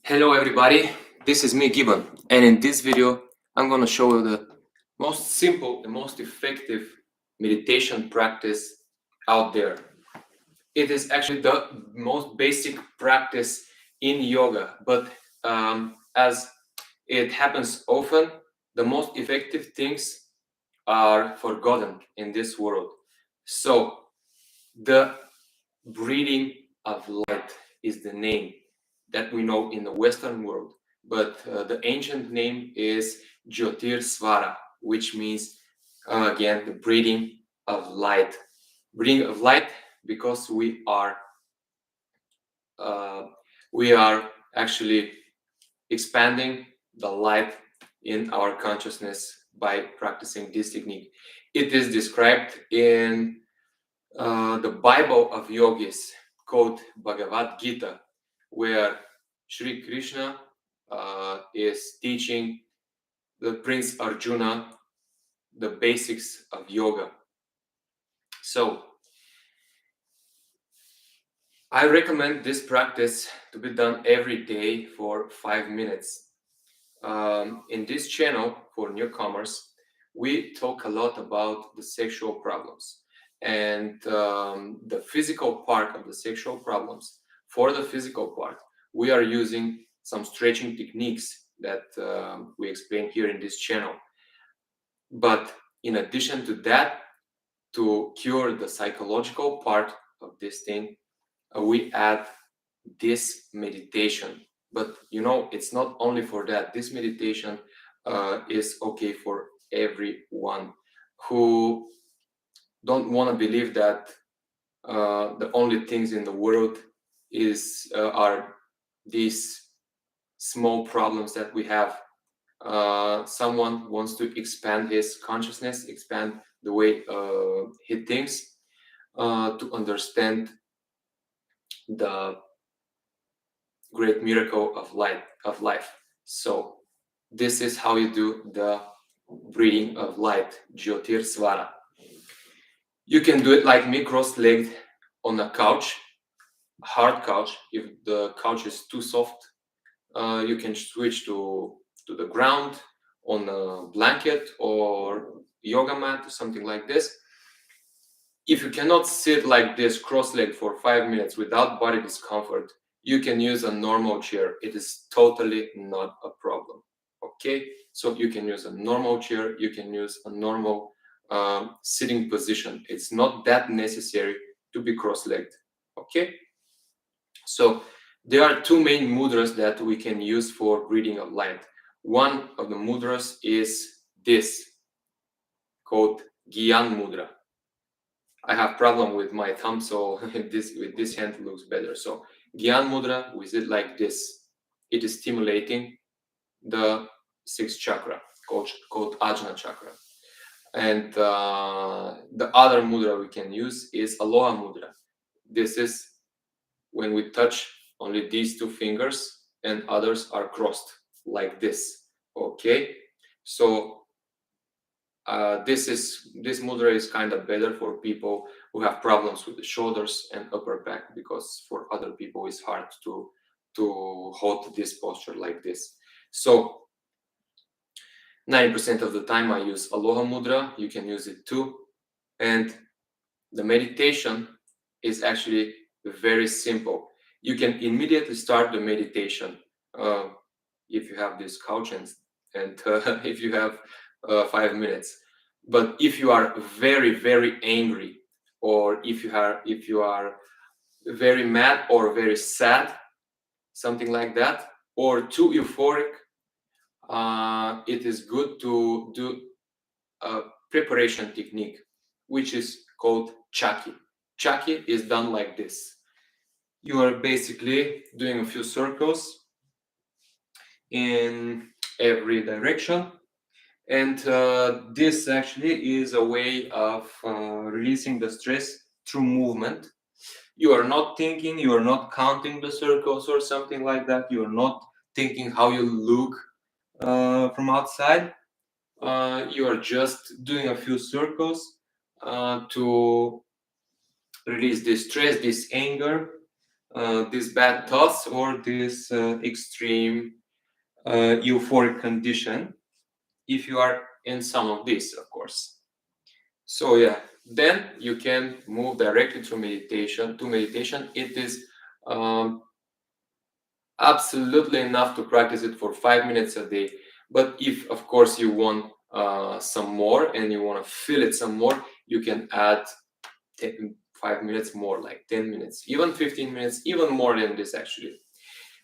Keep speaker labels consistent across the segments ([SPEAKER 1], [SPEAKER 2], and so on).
[SPEAKER 1] Hello everybody, this is me Gibbon, and in this video I'm going to show you the most simple and most effective meditation practice out there. It is actually the most basic practice in yoga, but as it happens often, the most effective things are forgotten in this world. So the breathing of light is the name that we know in the Western world, but the ancient name is Jyotir Svara, which means again the breathing of light. Breathing of light because we are actually expanding the light in our consciousness by practicing this technique. It is described in the Bible of yogis called Bhagavad Gita, where Sri Krishna is teaching the Prince Arjuna the basics of yoga. So I recommend this practice to be done every day for 5 minutes. In this channel for newcomers, we talk a lot about the sexual problems and the physical part of the sexual problems. For the physical part, we are using some stretching techniques that we explain here in this channel. But in addition to that, to cure the psychological part of this thing, we add this meditation. But you know, it's not only for that. This meditation is okay for everyone who don't want to believe that the only things in the world are these small problems that we have. Someone wants to expand his consciousness, expand the way he thinks, to understand the great miracle of life. So this is how you do the breathing of light, Jyotir Svara. You can do it like me, cross-legged on a couch, hard couch. If the couch is too soft, you can switch to the ground on a blanket or yoga mat or something like this. If you cannot sit like this cross-legged for 5 minutes without body discomfort, you can use a normal chair. It is totally not a problem. Okay, so you can use a normal chair, you can use a normal sitting position. It's not that necessary to be cross-legged. Okay, so there are two main mudras that we can use for breathing of light. One of the mudras is this, called Gyan mudra. I have problem with my thumb, so with this hand looks better. So Gyan mudra, we sit like this. It is stimulating the sixth chakra, called Ajna chakra. And the other mudra we can use is Aloha mudra. This is when we touch only these two fingers and others are crossed like this. Okay, so this mudra is kind of better for people who have problems with the shoulders and upper back, because for other people it's hard to hold this posture like this. So 90% of the time I use Aloha mudra. You can use it too. And the meditation is actually very simple. You can immediately start the meditation if you have this couch and if you have 5 minutes. But if you are very, very angry, or if you are very mad or very sad, something like that, or too euphoric, it is good to do a preparation technique, which is called Chaki. Chaki is done like this. You are basically doing a few circles in every direction, and this actually is a way of releasing the stress through movement. You are not thinking, you are not counting the circles or something like that. You are not thinking how you look from outside. You are just doing a few circles to release this stress, this anger, these bad thoughts or this extreme euphoric condition, if you are in some of these, of course. So yeah, then you can move directly to meditation. It is um, absolutely enough to practice it for 5 minutes a day. But if, of course, you want some more and you want to feel it some more, you can add 5 minutes more, like 10 minutes, even 15 minutes, even more than this actually.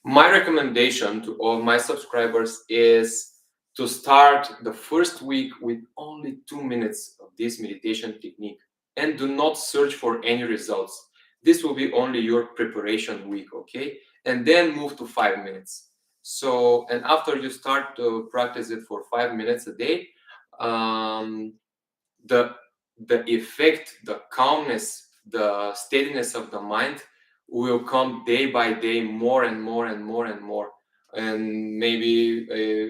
[SPEAKER 1] My recommendation to all my subscribers is to start the first week with only 2 minutes of this meditation technique and do not search for any results. This will be only your preparation week, okay? And then move to 5 minutes. So, and after you start to practice it for 5 minutes a day, um, the the effect, the calmness, the steadiness of the mind will come day by day, more and more and more and more, and maybe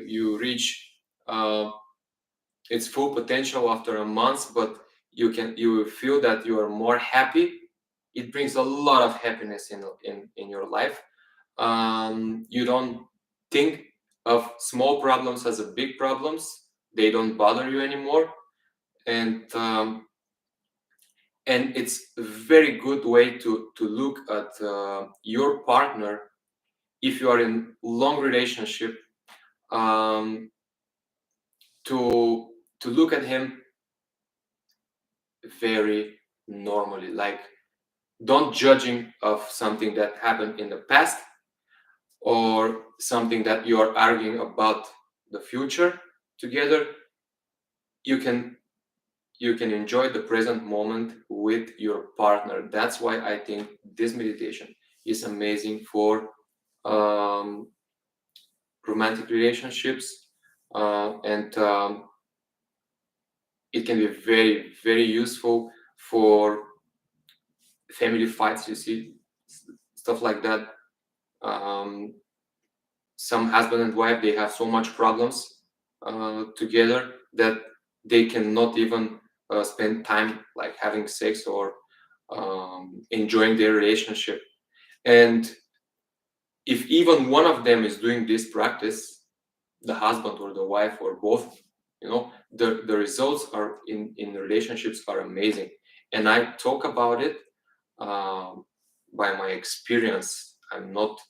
[SPEAKER 1] you reach uh, its full potential after a month. But you will feel that you are more happy. It brings a lot of happiness in your life. You don't think of small problems as a big problems. They don't bother you anymore. And it's a very good way to look at your partner if you are in long relationship, um, to look at him very normally, like don't judging of something that happened in the past or something that you are arguing about the future together. You can enjoy the present moment with your partner. That's why I think this meditation is amazing for um, romantic relationships, and it can be very, very useful for family fights. You see, stuff like that. Um, some husband and wife, they have so much problems together that they cannot even spend time like having sex or enjoying their relationship. And if even one of them is doing this practice, the husband or the wife or both, the results are in relationships are amazing. And I talk about it um, by my experience. I'm not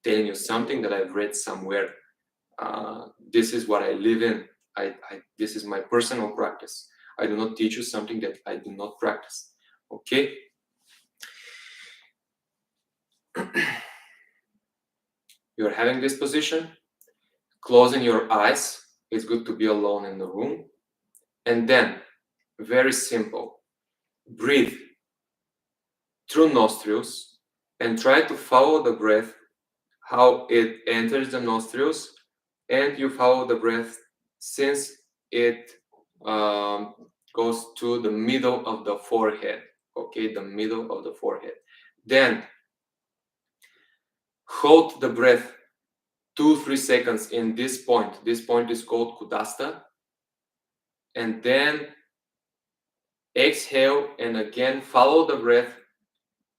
[SPEAKER 1] telling you something that I've read somewhere. This is what I live in. This is my personal practice. I do not teach you something that I do not practice. Okay. You're having this position, closing your eyes. It's good to be alone in the room. And then, very simple, breathe through nostrils and try to follow the breath, how it enters the nostrils, and you follow the breath since it um, goes to the middle of the forehead. Okay, the middle of the forehead. Then hold the breath 2-3 seconds in this point. This point is called Kudasta. And then exhale and again follow the breath,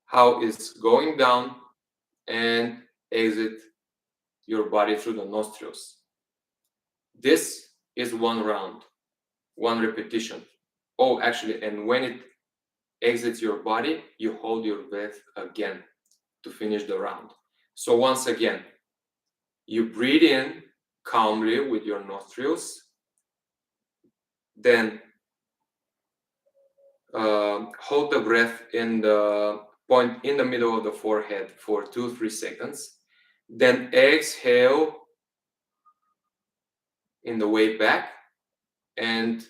[SPEAKER 1] how it's going down, and exit your body through the nostrils. This is one round, one repetition. Oh, actually, and when it exits your body, you hold your breath again to finish the round. So once again, you breathe in calmly with your nostrils, then hold the breath in the point in the middle of the forehead for 2-3 seconds. Then exhale in the way back, and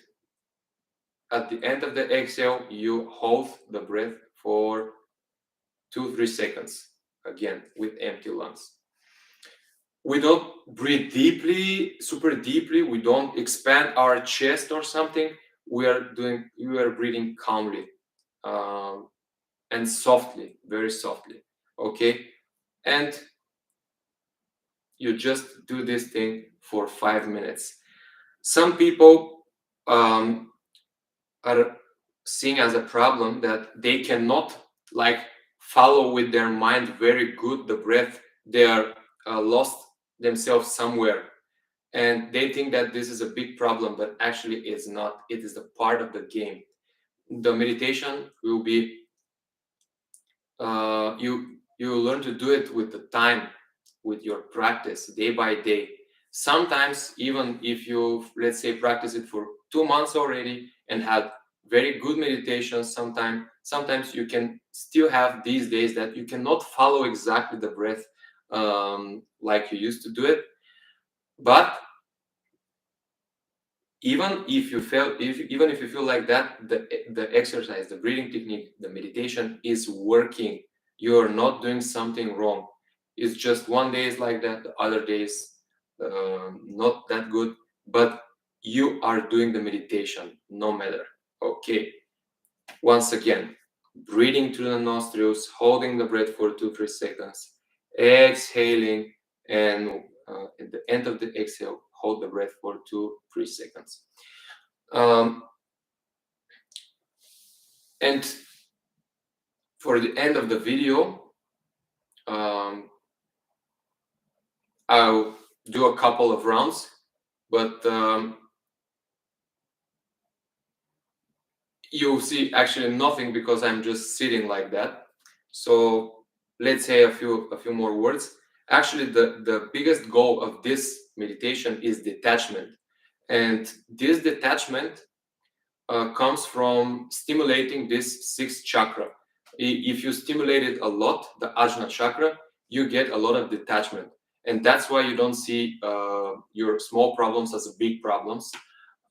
[SPEAKER 1] at the end of the exhale, you hold the breath for 2-3 seconds again with empty lungs. We don't breathe deeply, super deeply. We don't expand our chest or something. We are breathing calmly, and softly, very softly. Okay, and you just do this thing for 5 minutes. Some people are seeing as a problem that they cannot like follow with their mind very good the breath, they are lost themselves somewhere, and they think that this is a big problem, but actually it's not. It is a part of the game. The meditation will be you learn to do it with the time, with your practice day by day. Sometimes even if you, let's say, practice it for 2 months already and had very good meditation, sometimes you can still have these days that you cannot follow exactly the breath like you used to do it. But even if you feel like that, the exercise, the breathing technique, the meditation is working. You're not doing something wrong. It's just one day is like that, the other days not that good, but you are doing the meditation no matter. Okay, once again, breathing through the nostrils, holding the breath for 2-3 seconds, exhaling, and at the end of the exhale, hold the breath for 2-3 seconds. And for the end of the video, I'll do a couple of rounds, but you'll see actually nothing because I'm just sitting like that. So let's say a few more words. Actually, the biggest goal of this meditation is detachment, and this detachment comes from stimulating this sixth chakra. If you stimulate it a lot, the Ajna chakra, you get a lot of detachment, and that's why you don't see your small problems as big problems.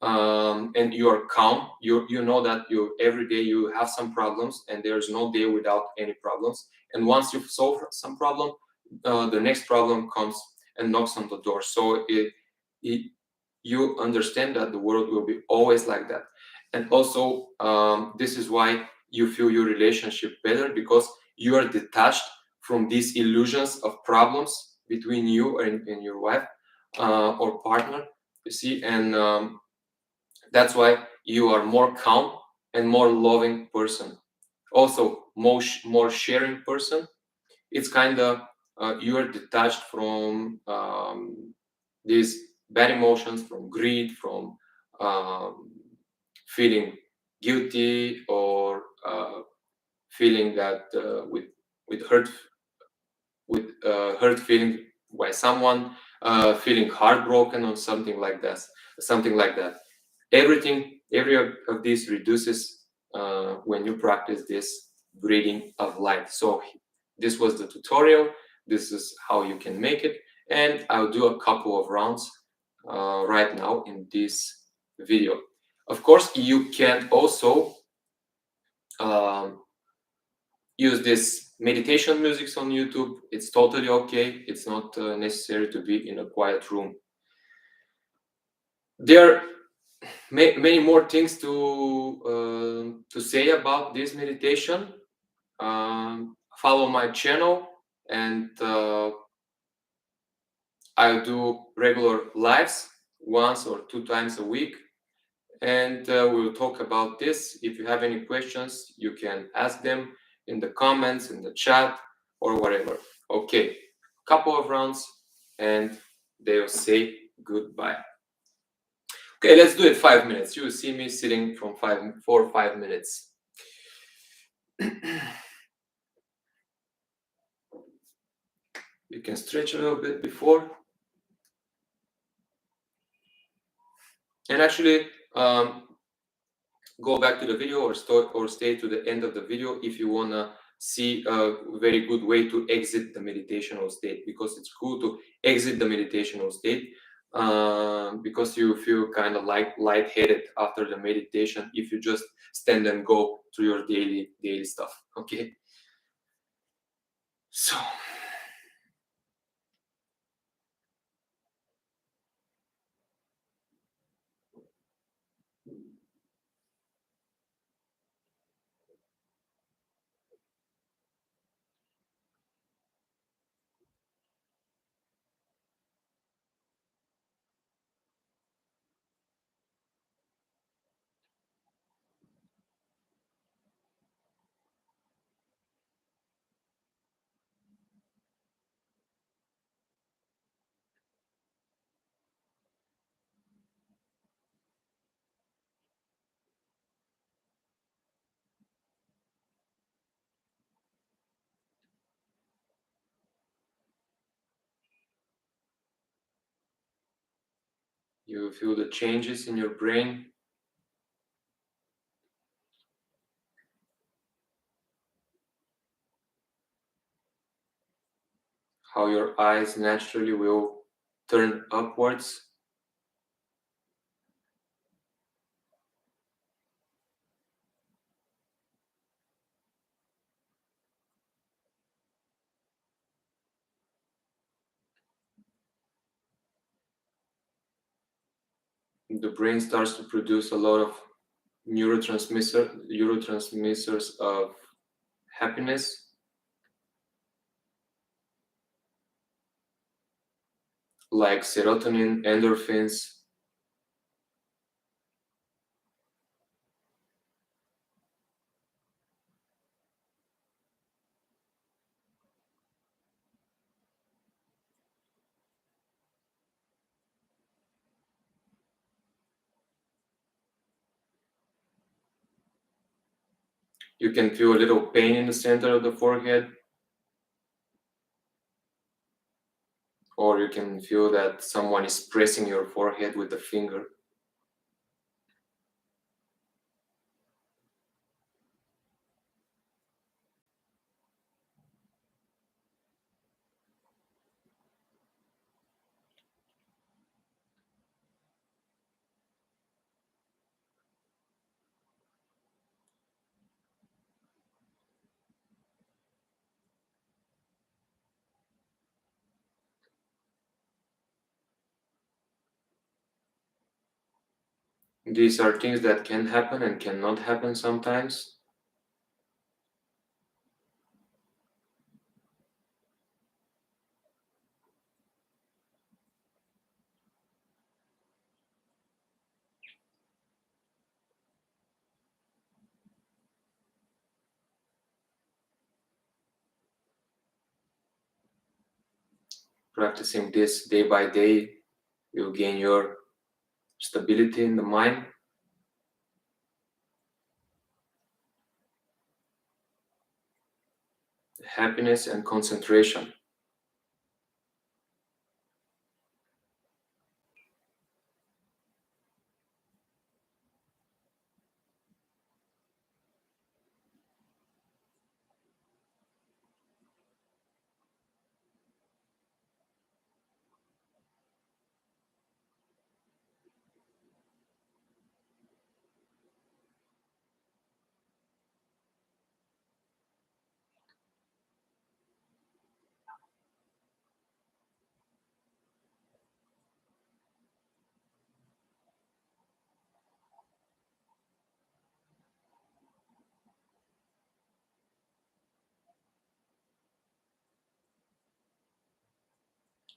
[SPEAKER 1] And you are calm. You know that you every day you have some problems, and there's no day without any problems. And once you've solved some problem, the next problem comes and knocks on the door. So it you understand that the world will be always like that. And also this is why you feel your relationship better, because you are detached from these illusions of problems between you and your wife or partner, you see. And that's why you are more calm and more loving person, also more sharing person. It's kind of you are detached from these bad emotions, from greed, from um, feeling guilty, or feeling that with hurt feeling by someone, feeling heartbroken or something like that. Every of these reduces when you practice this breathing of light. So this was the tutorial. This is how you can make it, and I'll do a couple of rounds right now in this video. Of course, you can also um, use this meditation music on YouTube. It's totally okay. It's not necessary to be in a quiet room. There are many more things to say about this meditation. Follow my channel, and I'll do regular lives once or 2 times a week, and we'll talk about this. If you have any questions, you can ask them in the comments, in the chat, or whatever. Okay, couple of rounds, and they'll say goodbye. Okay, let's do it 5 minutes. You will see me sitting from 4 or 5 minutes. You can stretch a little bit before. And actually, go back to the video or stay to the end of the video if you want to see a very good way to exit the meditational state, because it's cool to exit the meditational state because you feel kind of like lightheaded after the meditation if you just stand and go to your daily stuff. Okay, so You feel the changes in your brain. How your eyes naturally will turn upwards. The brain starts to produce a lot of neurotransmitters of happiness, like serotonin, endorphins. You can feel a little pain in the center of the forehead, or you can feel that someone is pressing your forehead with a finger. These are things that can happen and cannot happen sometimes. Practicing this day by day, you'll gain your stability in the mind, happiness, and concentration.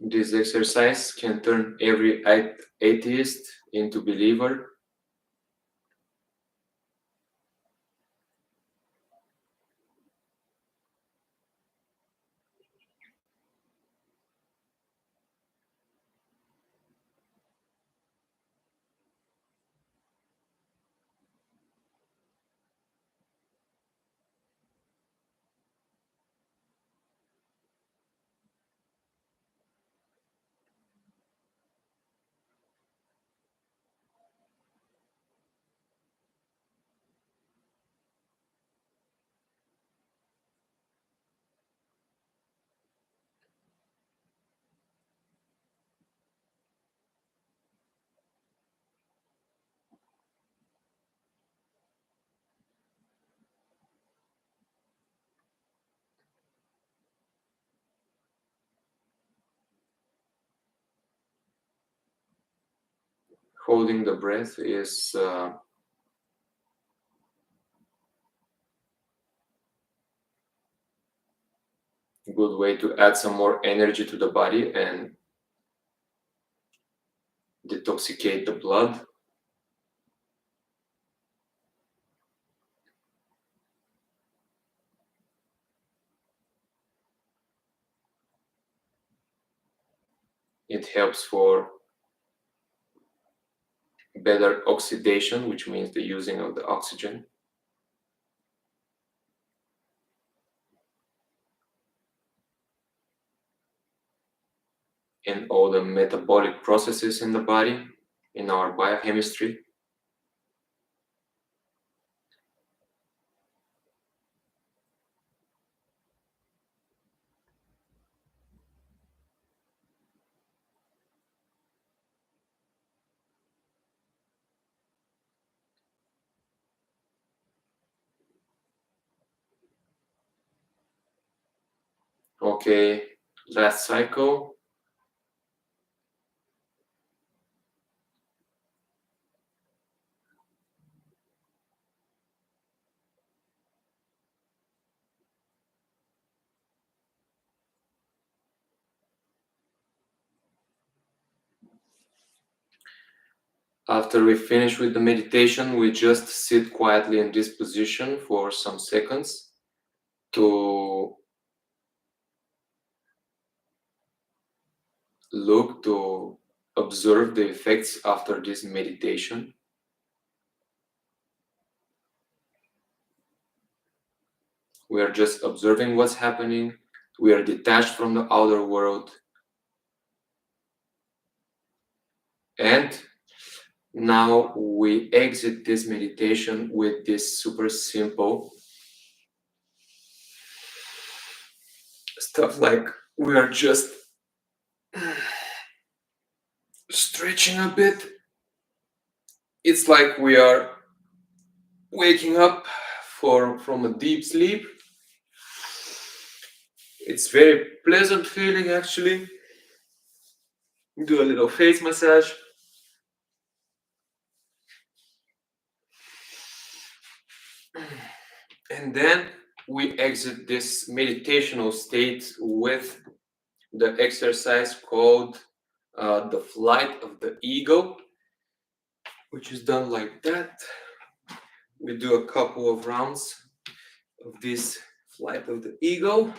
[SPEAKER 1] This exercise can turn every atheist into believer. Holding the breath is a good way to add some more energy to the body and detoxicate the blood. It helps for better oxidation, which means the using of the oxygen, and all the metabolic processes in the body. in our biochemistry. Okay, last cycle. After we finish with the meditation, we just sit quietly in this position for some seconds to look, to observe the effects after this meditation. We are just observing what's happening. We are detached from the outer world. And now we exit this meditation with this super simple stuff, like we are just stretching a bit. It's like we are waking up from a deep sleep. It's very pleasant feeling, actually. Do a little face massage. And then we exit this meditational state with the exercise called the flight of the ego, which is done like that. We do a couple of rounds of this flight of the ego.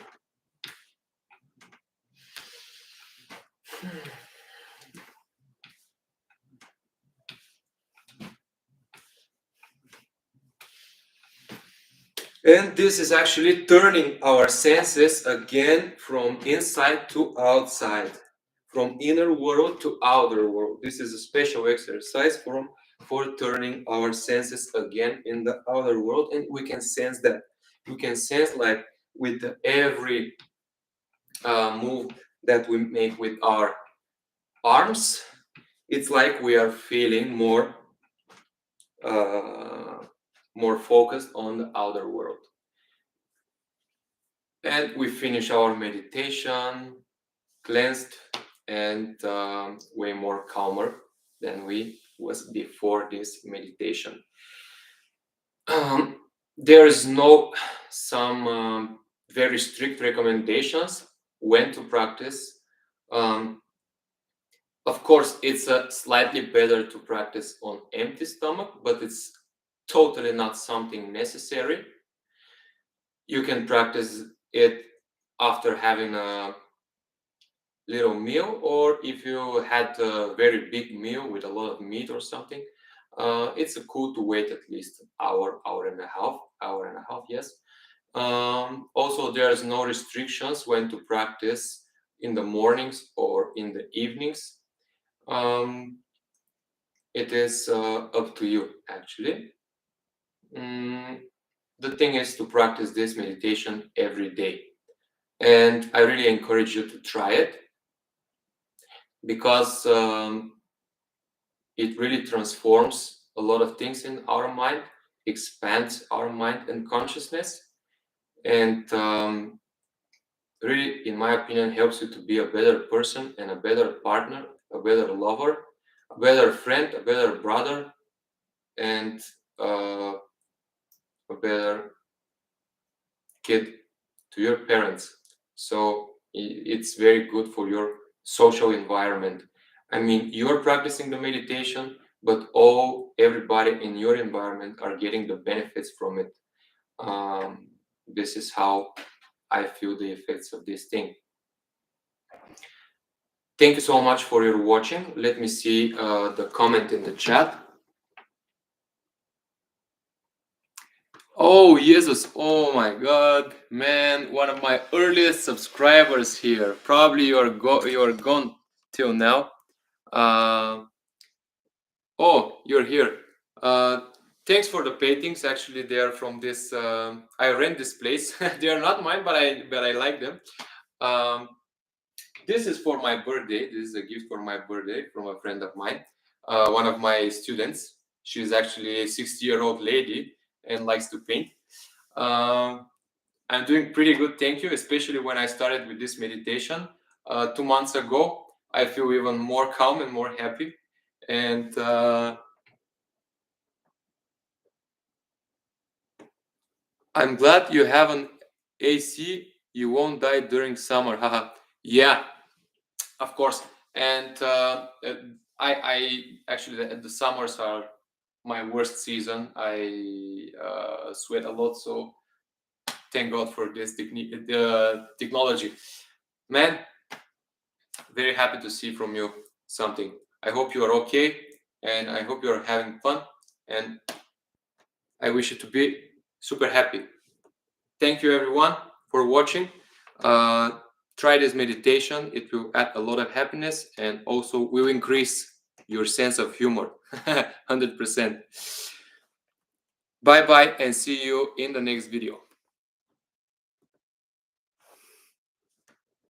[SPEAKER 1] And this is actually turning our senses again from inside to outside, from inner world to outer world. This is a special exercise for turning our senses again in the outer world, and we can sense that. We can sense, like, with every move that we make with our arms, it's like we are feeling more focused on the outer world. And we finish our meditation cleansed and way more calmer than we was before this meditation. There is no some very strict recommendations when to practice. Of course, it's slightly better to practice on empty stomach, but it's totally not something necessary. You can practice it after having a little meal, or if you had a very big meal with a lot of meat or something. It's cool to wait at least an hour and a half, yes. Also, there's no restrictions when to practice, in the mornings or in the evenings. It is up to you, actually. The thing is to practice this meditation every day, and I really encourage you to try it, because it really transforms a lot of things in our mind, expands our mind and consciousness, and really, in my opinion, helps you to be a better person and a better partner, a better lover, a better friend, a better brother, and a better kid to your parents. So it's very good for your social environment. I mean, you're practicing the meditation, but everybody in your environment are getting the benefits from it. This is how I feel the effects of this thing. Thank you so much for your watching. Let me see the comment in the chat. Oh, Jesus. Oh my God, man. One of my earliest subscribers here. Probably you're gone till now. Oh, you're here. Thanks for the paintings. Actually, they are from this. I rent this place. They are not mine, but I like them. Um, this is for my birthday. This is a gift for my birthday from a friend of mine, one of my students. She's actually a 60-year-old lady and likes to paint. Um, I'm doing pretty good, thank you. Especially when I started with this meditation 2 months ago, I feel even more calm and more happy. And I'm glad you have an AC. You won't die during summer. Haha. Yeah, of course. And I actually the summers are my worst season. I sweat a lot, so thank God for this technology. Man, very happy to see from you something. I hope you are okay, and I hope you are having fun, and I wish you to be super happy. Thank you everyone for watching. Uh, Try this meditation. It will add a lot of happiness and also will increase your sense of humor. 100%. Bye bye and see you in the next video.